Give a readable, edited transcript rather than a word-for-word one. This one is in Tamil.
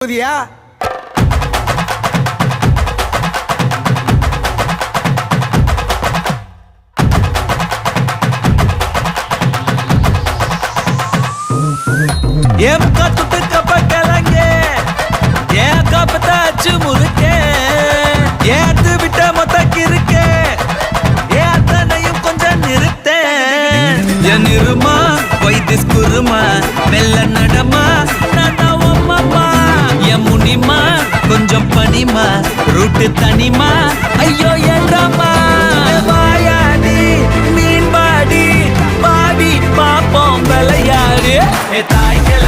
புதியா ஏன் காத்துட்டு கப்பக்கலங்க ஏன் காப்பத்தாச்சு முறுக்கே ஏத்து விட்ட மொத்தக்கு இருக்கே ஏன் அத்தனையும் கொஞ்சம் நிறுத்தேன் என் இருமா வைத்திஸ் குருமா மெல்ல நடமா நான் அம்மா என் முனிமா கொஞ்சம் பனிமா ரூட்டு தனிமா ஐயோ ஏண்டாமா வாயாடி மீன் பாடி பாடி பாப்போம் விளையாடு தாய்கள்